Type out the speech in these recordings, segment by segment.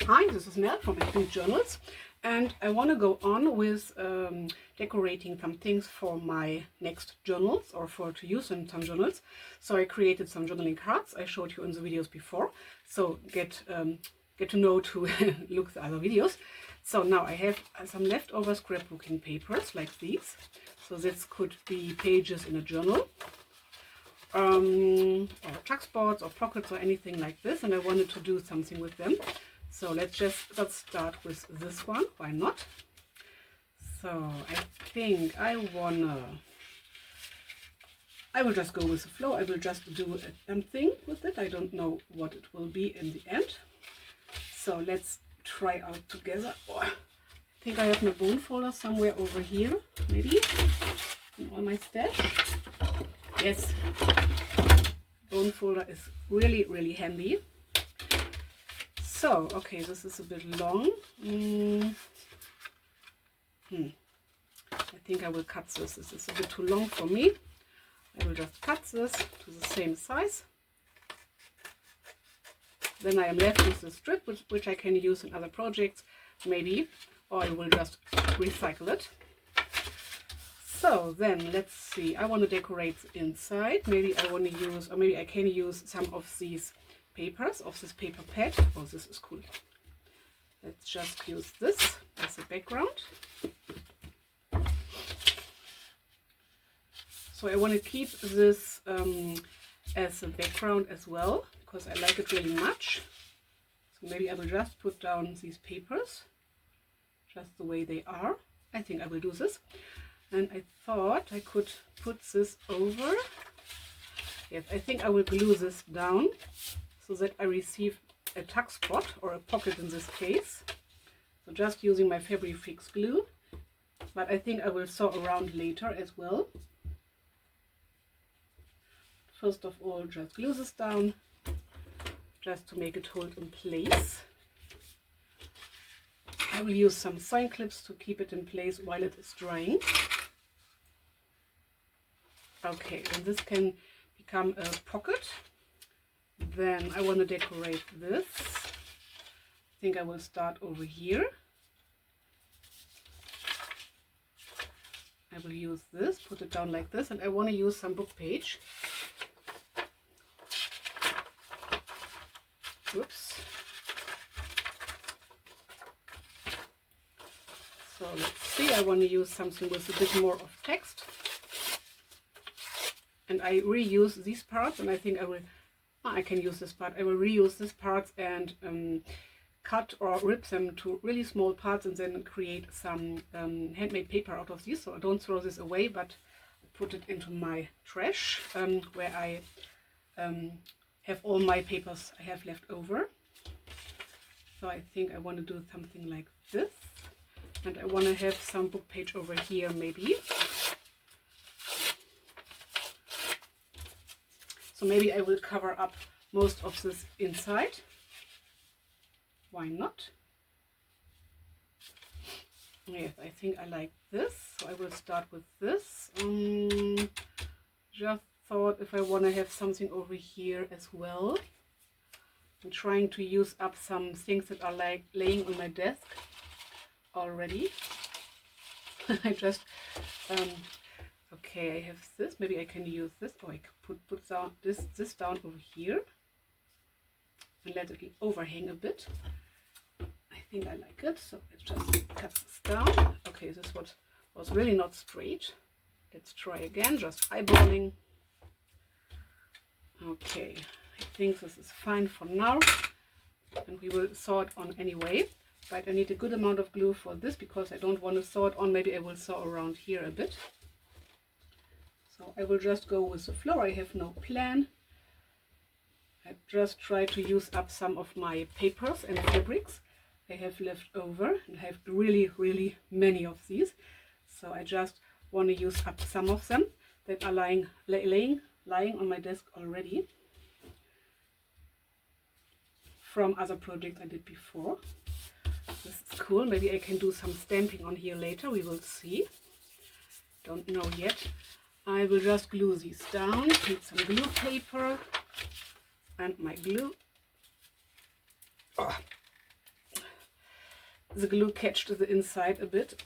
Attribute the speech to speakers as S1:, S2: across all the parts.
S1: Hi, this is Mel from MelPinkJournals, and I want to go on with decorating some things for my next journals or to use in some journals. So I created some journaling cards. I showed you in the videos before, so get to know to look at the other videos. So now I have some leftover scrapbooking papers like these. So this could be pages in a journal, or tuck spots or pockets or anything like this, and I wanted to do something with them. So let's start with this one. Why not? So I think I will just go with the flow. I will just do something with it. I don't know what it will be in the end. So let's try out together. Oh, I think I have my bone folder somewhere over here, maybe in all my stash. Yes, bone folder is really handy. So, okay, this is a bit long. I think I will cut this. This is a bit too long for me. I will just cut this to the same size. Then I am left with the strip, which I can use in other projects, maybe, or I will just recycle it. So then let's see. I want to decorate the inside. Maybe I want to use, or maybe I can use some of these papers of this paper pad. Oh, this is cool. Let's just use this as a background. So I want to keep this as a background as well, because I like it really much. So maybe I will just put down these papers just the way they are. I think I will do this. And I thought I could put this over. Yes, I think I will glue this down so that I receive a tuck spot or a pocket in this case. So just using my fabric fix glue, but I think I will sew around later as well. First of all, just glue this down, just to make it hold in place. I will use some sewing clips to keep it in place while it is drying. Okay, and this can become a pocket. Then I want to decorate this. I think I will start over here. I will use this, put it down like this, and I want to use some book page. Whoops. So let's see, I want to use something with a bit more of text. And I reuse these parts, and I think I can use this part. I will reuse this part and cut or rip them to really small parts and then create some handmade paper out of these. So I don't throw this away, but put it into my trash where I have all my papers I have left over. So I think I want to do something like this. And I want to have some book page over here maybe. So maybe I will cover up most of this inside. Why not? Yes, I think I like this. So I will start with this. Just thought if I want to have something over here as well. I'm trying to use up some things that are like laying on my desk already. I just okay, I have this. Maybe I can use this. Oh, I could put down this down over here and let it overhang a bit. I think I like it. So let's just cut this down. Okay, this was really not straight. Let's try again, just eyeballing. Okay, I think this is fine for now. And we will sew it on anyway. But I need a good amount of glue for this because I don't want to sew it on. Maybe I will sew around here a bit. So I will just go with the flow. I have no plan. I just try to use up some of my papers and fabrics I have left over. And I have really many of these. So I just want to use up some of them that are lying on my desk already from other projects I did before. This is cool. Maybe I can do some stamping on here later. We will see. Don't know yet. I will just glue these down. Need some glue paper and my glue. Oh, the glue catched the inside a bit.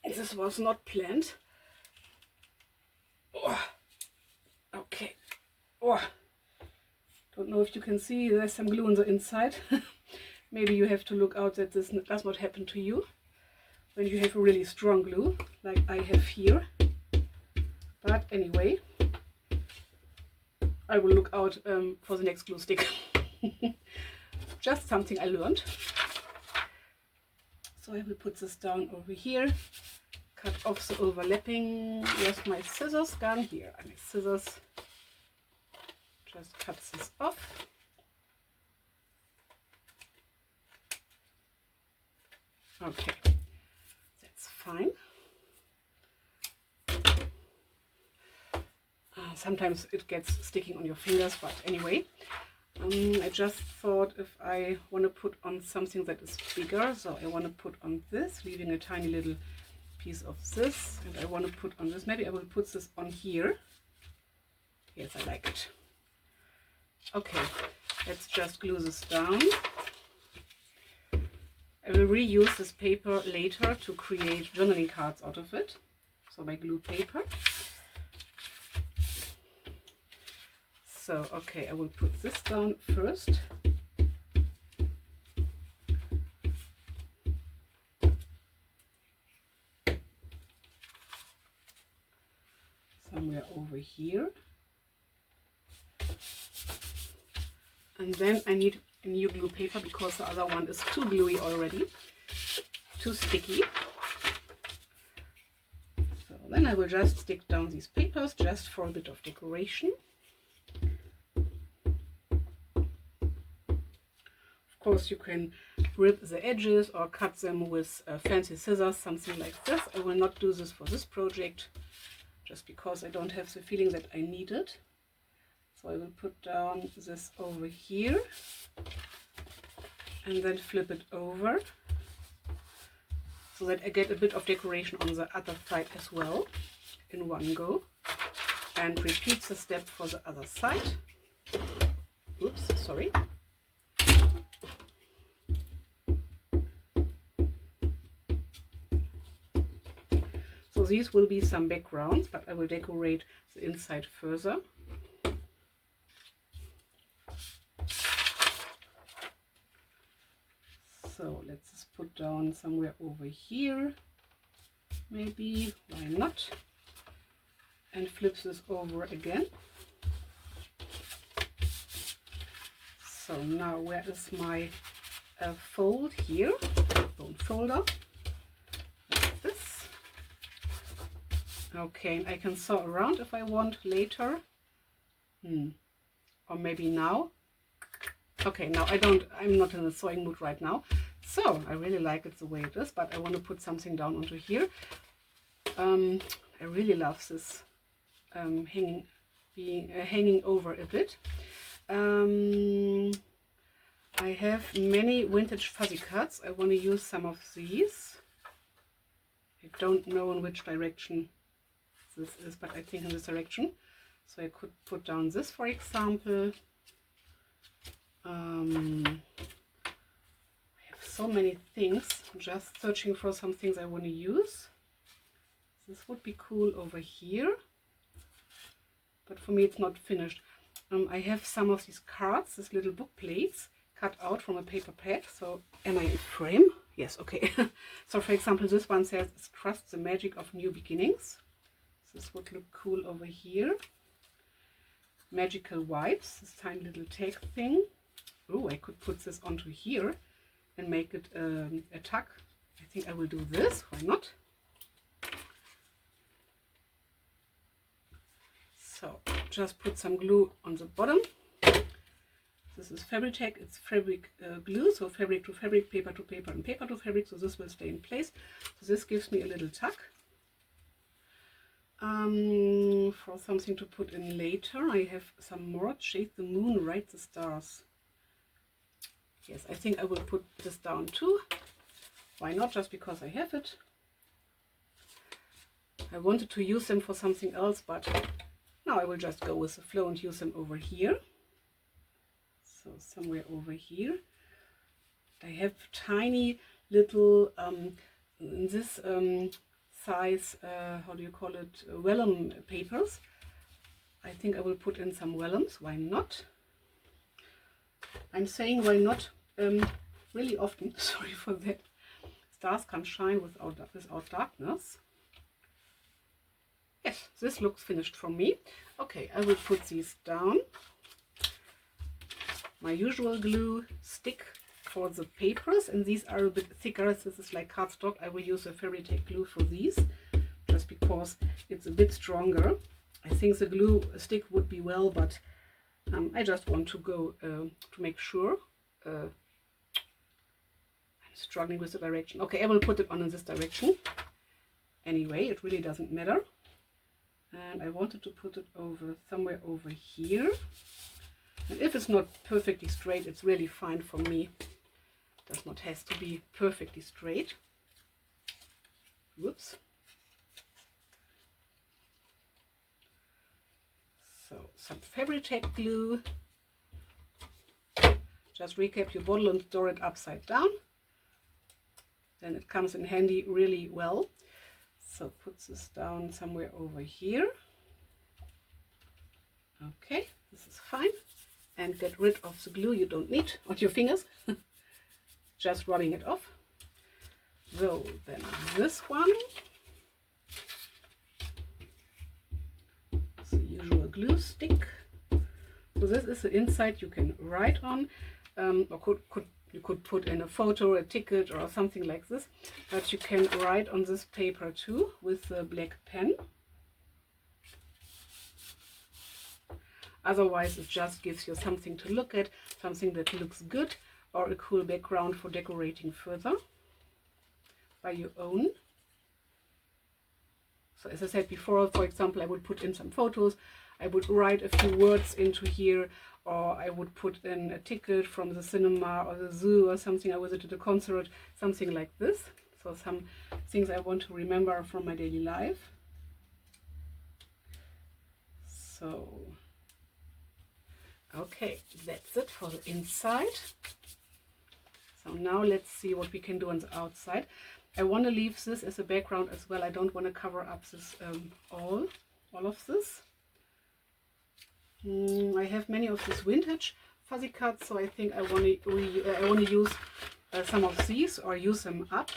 S1: This was not planned. Oh, okay. Oh, don't know if you can see, there's some glue on the inside. Maybe you have to look out that this does not happen to you when you have a really strong glue like I have here. But anyway, I will look out for the next glue stick. Just something I learned. So I will put this down over here, cut off the overlapping. Where's my scissors gone? Here are my scissors. Just cut this off. Okay, that's fine. Sometimes it gets sticking on your fingers, but anyway. I just thought if I want to put on something that is bigger, so I want to put on this, leaving a tiny little piece of this, and I want to put on this. Maybe I will put this on here. Yes, I like it. Okay, let's just glue this down. I will reuse this paper later to create journaling cards out of it. So my glue paper. So, okay, I will put this down first. Somewhere over here. And then I need a new glue paper because the other one is too gluey already, too sticky. So then I will just stick down these papers just for a bit of decoration. Of course, you can rip the edges or cut them with fancy scissors, something like this. I will not do this for this project, just because I don't have the feeling that I need it. So I will put down this over here and then flip it over so that I get a bit of decoration on the other side as well in one go, and repeat the step for the other side. Oops, sorry. So these will be some backgrounds, but I will decorate the inside further. So let's just put down somewhere over here, maybe, why not? And flip this over again. So now where is my fold here? Bone folder. Like this. Okay, and I can sew around if I want later. Or maybe now. Okay, now I'm not in a sewing mood right now. So I really like it the way it is, but I want to put something down onto here. I really love this hanging over a bit. I have many vintage fuzzy cards. I want to use some of these. I don't know in which direction this is, but I think in this direction. So I could put down this, for example. I have so many things. I'm just searching for some things I want to use. This would be cool over here, but for me it's not finished. I have some of these cards, these little book plates, cut out from a paper pad. So am I in frame? Yes, okay. So for example, this one says, "Trust the magic of new beginnings." This would look cool over here. Magical wipes, this tiny little tag thing. Oh, I could put this onto here and make it a tuck. I think I will do this, why not? So just put some glue on the bottom. This is Fabri-Tac, it's fabric glue, so fabric to fabric, paper to paper, and paper to fabric, so this will stay in place. So this gives me a little tuck. For something to put in later, I have some more. Shade the moon, write the stars. Yes, I think I will put this down too. Why not? Just because I have it. I wanted to use them for something else, but now I will just go with the flow and use them over here. So somewhere over here. I have tiny little in this size, how do you call it, vellum papers. I think I will put in some vellums. Why not? I'm saying why not really often. Sorry for that. Stars can shine without darkness. Yes, this looks finished from me. Okay, I will put these down. My usual glue stick for the papers, and these are a bit thicker. This is like cardstock. I will use a fairy tape glue for these, just because it's a bit stronger. I think the glue stick would be well, but I just want to go to make sure. I'm struggling with the direction. Okay, I will put it on in this direction. Anyway, it really doesn't matter. And I wanted to put it over somewhere over here. And if it's not perfectly straight, it's really fine for me. It does not have to be perfectly straight. Whoops. So some fairy tape glue. Just recap your bottle and store it upside down. Then it comes in handy really well. So put this down somewhere over here. Okay, this is fine. And get rid of the glue you don't need on your fingers. Just rubbing it off. So then this one. It's the usual glue stick. So this is the inside you can write on. Or you could put in a photo, a ticket or something like this. But you can write on this paper too with the black pen. Otherwise it just gives you something to look at, something that looks good, or a cool background for decorating further by your own. So as I said before, for example, I would put in some photos, I would write a few words into here, or I would put in a ticket from the cinema or the zoo or something. I visited a concert, something like this. So some things I want to remember from my daily life. So okay, that's it for the inside. So now let's see what we can do on the outside. I want to leave this as a background as well. I don't want to cover up this all of this. I have many of these vintage fuzzy cards, so I think I want to use some of these or use them up.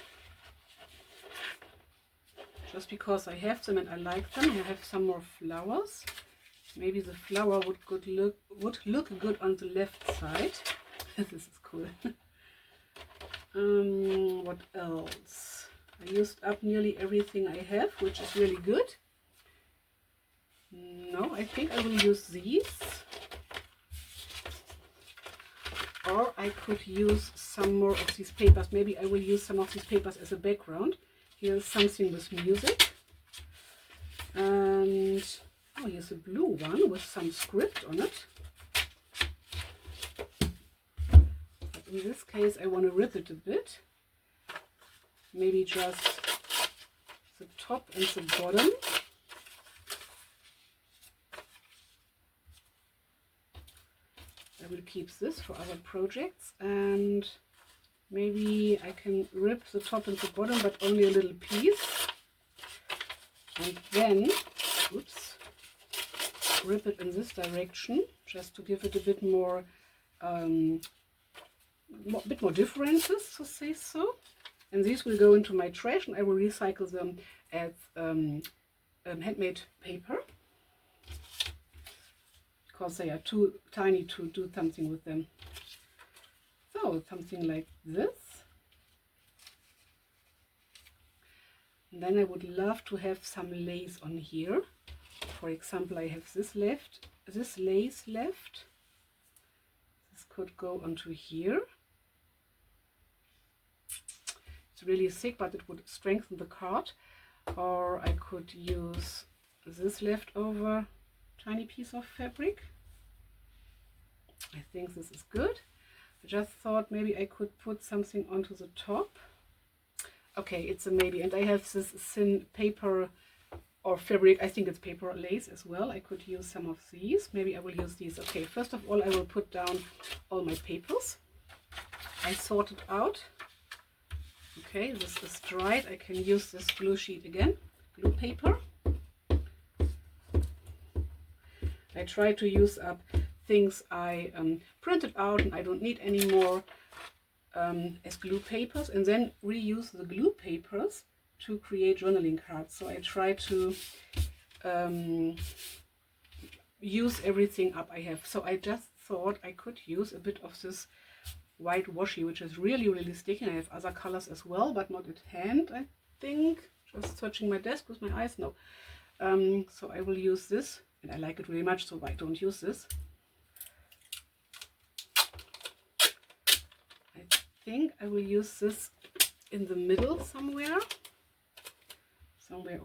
S1: Just because I have them and I like them. I have some more flowers. Maybe the flower would look good on the left side. This is cool. What else? I used up nearly everything I have, which is really good. No, I think I will use these. Or I could use some more of these papers. Maybe I will use some of these papers as a background. Here's something with music. And oh, here's a blue one with some script on it. But in this case, I want to rip it a bit. Maybe just the top and the bottom. I will keep this for other projects, and maybe I can rip the top and the bottom, but only a little piece. And then, oops, rip it in this direction, just to give it a bit more, differences, to say so. And these will go into my trash, and I will recycle them as handmade paper, because they are too tiny to do something with them. So something like this. And then I would love to have some lace on here. For example, I have this lace left. This could go onto here. It's really thick, but it would strengthen the card. Or I could use this leftover tiny piece of fabric. I think this is good. I just thought maybe I could put something onto the top. Okay, it's a maybe. And I have this thin paper or fabric. I think it's paper lace as well. I could use some of these. Maybe I will use these. Okay, first of all, I will put down all my papers. I sorted out Okay, this is dried. I can use this glue sheet again, glue paper. I try to use up things I printed out and I don't need anymore as glue papers, and then reuse the glue papers to create journaling cards. So I try to use everything up I have. So I just thought I could use a bit of this white washi, which is really sticky. I have other colors as well, but not at hand, I think. Just searching my desk with my eyes. No. So I will use this, and I like it really much, so I don't use this. I think I will use this in the middle somewhere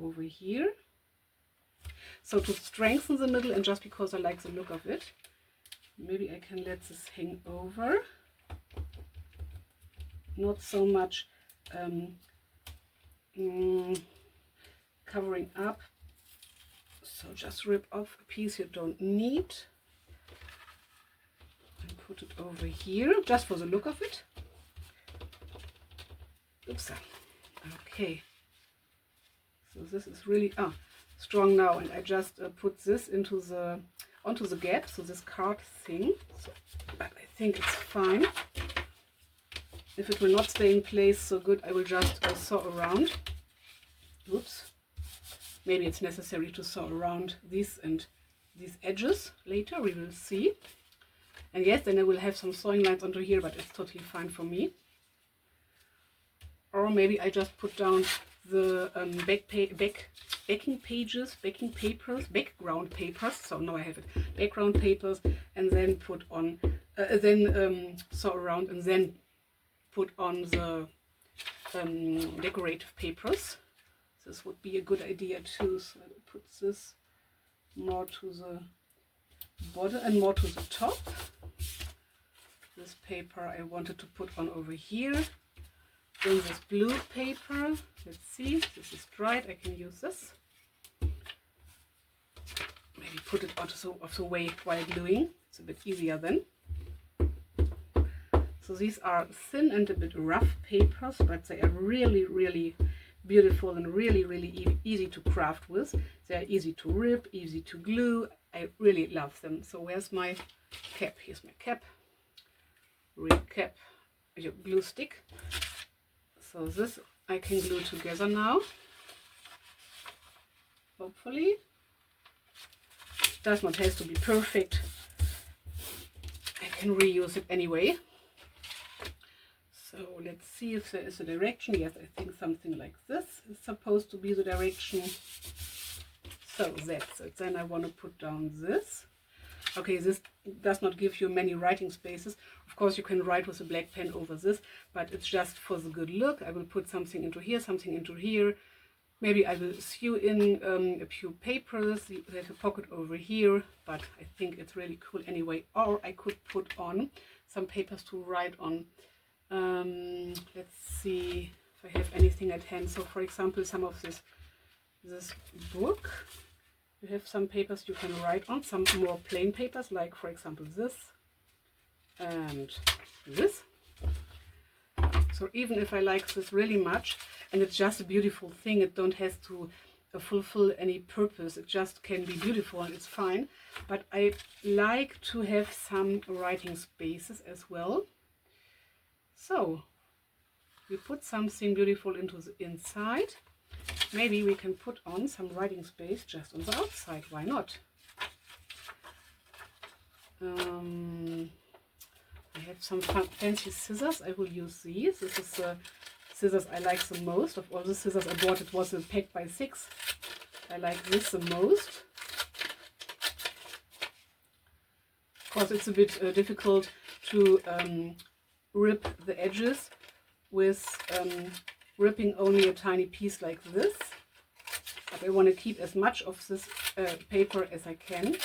S1: over here. So to strengthen the middle, and just because I like the look of it, maybe I can let this hang over. Not so much covering up. So just rip off a piece you don't need and put it over here, just for the look of it. Oops. Okay. So this is really strong now, and I just put this onto the gap, so this card thing. So, but I think it's fine. If it will not stay in place so good, I will just saw around. Oops. Maybe it's necessary to saw around these and these edges later, we will see. And yes, then I will have some sewing lines onto here, but it's totally fine for me. Or maybe I just put down the background papers. So now I have it, background papers, and then put on, sew around, and then put on the decorative papers. This would be a good idea too. So I will put this more to the bottom and more to the top. This paper I wanted to put on over here. Then this blue paper, let's see, this is dried, I can use this. Maybe put it out of the way while gluing, it's a bit easier then. So these are thin and a bit rough papers, but they are really beautiful and really easy to craft with. They are easy to rip, easy to glue. I really love them. So where's my cap? Here's my cap. Recap your glue stick. So this I can glue together now. Hopefully. Does not have to be perfect. I can reuse it anyway. So let's see if there is a direction. Yes, I think something like this is supposed to be the direction. So that's it. Then I want to put down this. Okay, this does not give you many writing spaces. Of course, you can write with a black pen over this, but it's just for the good look. I will put something into here, something into here. Maybe I will sew in a few papers. There's a pocket over here, but I think it's really cool anyway. Or I could put on some papers to write on. Let's see if I have anything at hand. So for example, some of this book, you have some papers you can write on, some more plain papers, like for example this and this. So even if I like this really much, and it's just a beautiful thing, it don't have to fulfill any purpose, it just can be beautiful and it's fine. But I like to have some writing spaces as well. So we put something beautiful into the inside. Maybe we can put on some writing space just on the outside. Why not? I have some fancy scissors. I will use these. This is the scissors I like the most. Of all the scissors I bought, it was a pack by 6. I like this the most. Of course, it's a bit difficult to rip the edges with ripping only a tiny piece like this, but I want to keep as much of this paper as I can,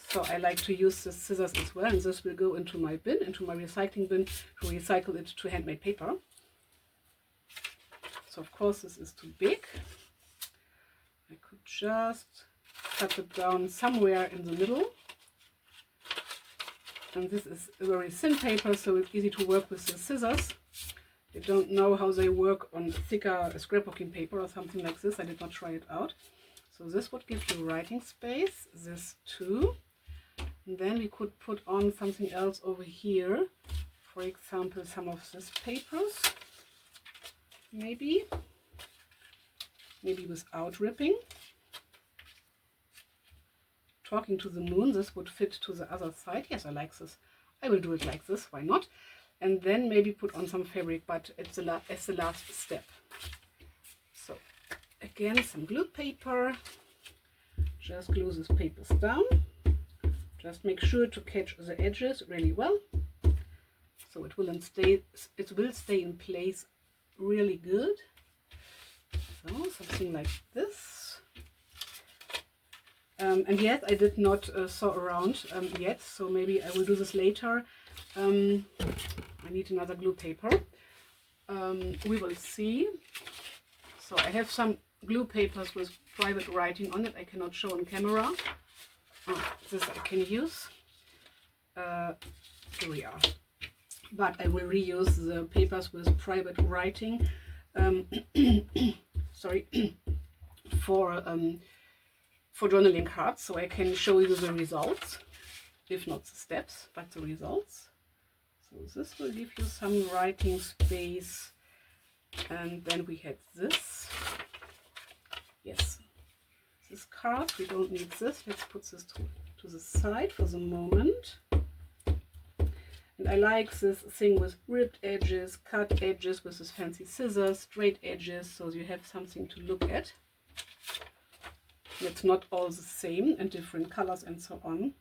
S1: so I like to use the scissors as well, and this will go into my bin, into my recycling bin, to recycle it to handmade paper. So of course this is too big. I could just cut it down somewhere in the middle. And this is a very thin paper, so it's easy to work with the scissors. I don't know how they work on thicker scrapbooking paper or something like this. I did not try it out. So this would give you writing space, this too. And then we could put on something else over here. For example, some of this papers. Maybe without ripping. Talking to the moon, this would fit to the other side. Yes, I like this. I will do it like this, why not? And then maybe put on some fabric, but it's the last step. So again, some glue paper. Just glue these papers down. Just make sure to catch the edges really well, so it will stay in place really good. So something like this. And yet I did not sew around yet, so maybe I will do this later. I need another glue paper. We will see. So I have some glue papers with private writing on it. I cannot show on camera. This I can use. Here we are. But I will reuse the papers with private writing. Sorry, for journaling cards, so I can show you the results, if not the steps, but the results. So this will give you some writing space. And then we had this. Yes, this card, we don't need this. Let's put this to the side for the moment. And I like this thing with ripped edges, cut edges with this fancy scissors, straight edges, so you have something to look at. It's not all the same and different colors and so on.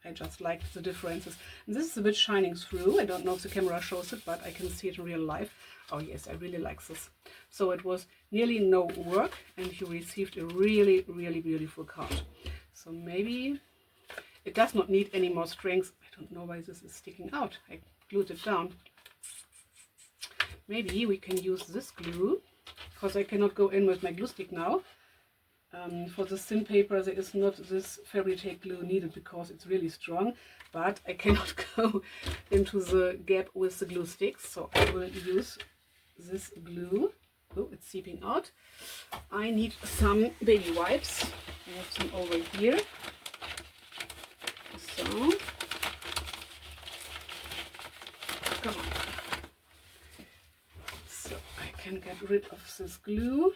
S1: I just like the differences. And this is a bit shining through. I don't know if the camera shows it, but I can see it in real life. Oh yes, I really like this. So it was nearly no work and you received a really, really beautiful card. So maybe it does not need any more strings. I don't know why this is sticking out. I glued it down. Maybe we can use this glue, because I cannot go in with my glue stick now. For the thin paper there is not this fairy tale glue needed because it's really strong, but I cannot go into the gap with the glue sticks, so I will use this glue. Oh, it's seeping out. I need some baby wipes. I have some over here. So, come on. So I can get rid of this glue.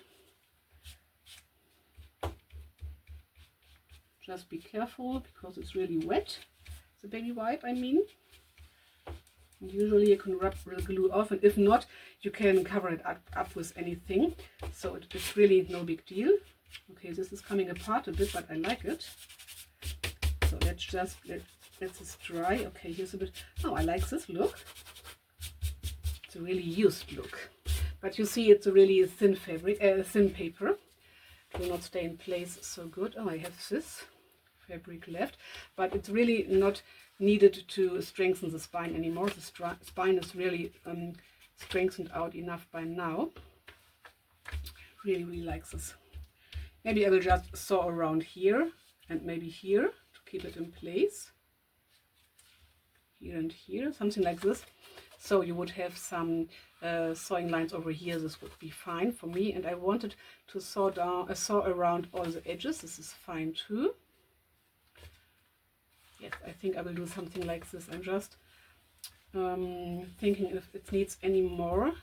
S1: Just be careful because it's really wet, the baby wipe I mean. And usually you can rub the glue off, and if not you can cover it up with anything, so it's really no big deal. Okay, this is coming apart a bit, but I like it. So let's just let this dry. Okay, here's a bit. Oh, I like this look. It's a really used look, but you see it's a really thin fabric, thin paper. It will not stay in place so good. Oh, I have this fabric left, but it's really not needed to strengthen the spine anymore. The spine is really strengthened out enough by now. Really, really like this. Maybe I will just sew around here and maybe here to keep it in place. Here and here, something like this. So you would have some sewing lines over here. This would be fine for me. And I wanted to sew around all the edges. This is fine too. Yes, I think I will do something like this. I'm just thinking if it needs any more.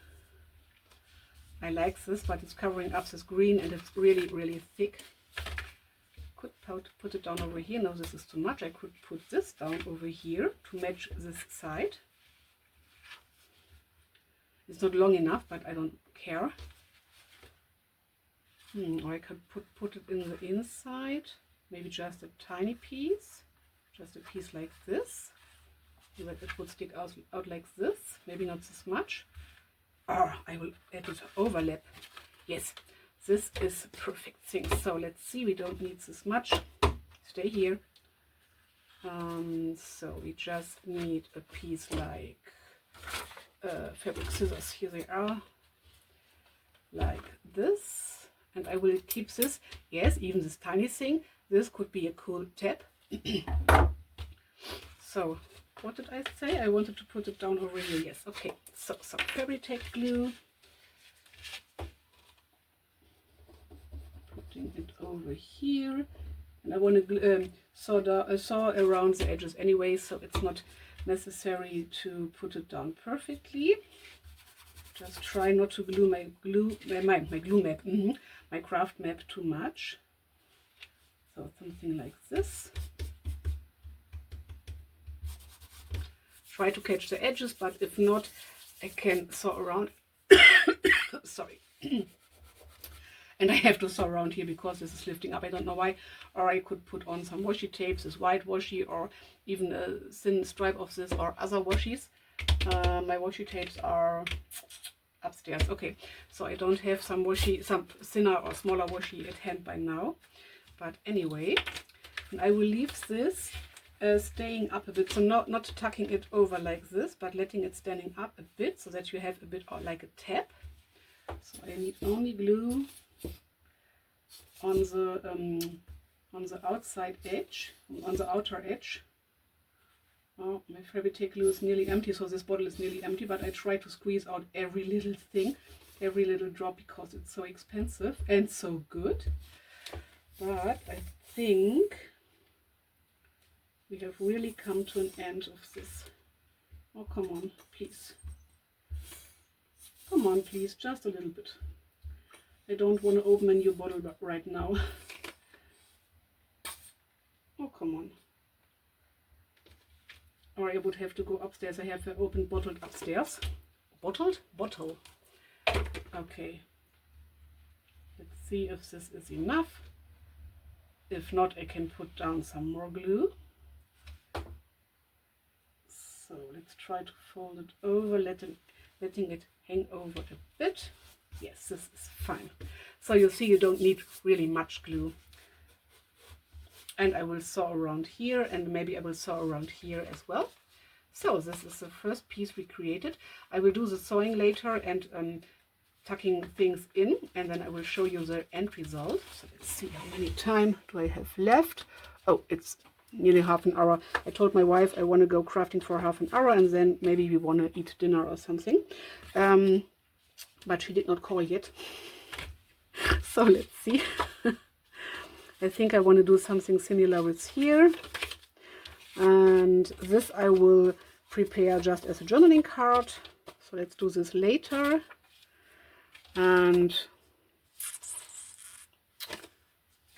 S1: I like this, but it's covering up this green and it's really, really thick. Could put it down over here. No, this is too much. I could put this down over here to match this side. It's not long enough, but I don't care. Or I could put it in the inside. Maybe just a tiny piece. Just a piece like this. So that it would stick out like this. Maybe not this much. I will add it overlap. Yes, this is a perfect thing. So let's see, we don't need this much. Stay here. So we just need a piece like fabric scissors. Here they are, like this. And I will keep this. Yes, even this tiny thing. This could be a cool tab. So What did I say? I wanted to put it down over here. Yes, okay. So some fairy tape glue. Putting it over here. And I want to saw around the edges anyway, so it's not necessary to put it down perfectly. Just try not to glue my glue map, my craft map too much. So something like this. Try to catch the edges, but if not, I can saw around. Sorry. And I have to saw around here because this is lifting up. I don't know why. Or I could put on some washi tapes, this white washi, or even a thin stripe of this, or other washies. My washi tapes are upstairs. Okay, so I don't have some thinner or smaller washi at hand by now. But anyway, and I will leave this staying up a bit. So not tucking it over like this, but letting it standing up a bit so that you have a bit like a tab. So I need only glue on the outside edge, on the outer edge. Oh, my Fabri-Tac glue is nearly empty, so this bottle is nearly empty, but I try to squeeze out every little thing, every little drop, because it's so expensive and so good. But I think we have really come to an end of this. Oh, come on, please. Come on, please, just a little bit. I don't want to open a new bottle right now. Oh, come on. Or I would have to go upstairs. I have an open bottle upstairs. Bottled? Bottle. Okay. Let's see if this is enough. If not, I can put down some more glue. So let's try to fold it over, letting it hang over a bit. Yes, this is fine. So you see you don't need really much glue. And I will sew around here, and maybe I will sew around here as well. So this is the first piece we created. I will do the sewing later and tucking things in, and then I will show you the end result. So let's see how many time do I have left. Oh, it's nearly half an hour. I told my wife I want to go crafting for half an hour, and then maybe we want to eat dinner or something. But she did not call yet. So let's see. I think I want to do something similar with here. And this I will prepare just as a journaling card. So let's do this later. And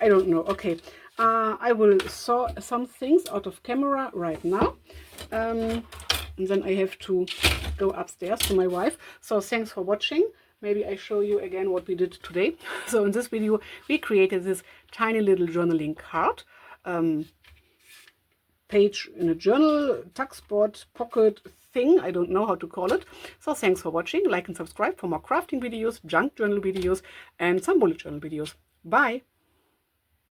S1: I don't know. Okay. I will sew some things out of camera right now. And then I have to go upstairs to my wife. So thanks for watching. Maybe I show you again what we did today. So in this video we created this tiny little journaling card, page in a journal, tuck spot, pocket thing, I don't know how to call it. So thanks for watching. Like and subscribe for more crafting videos, junk journal videos, and some bullet journal videos. Bye!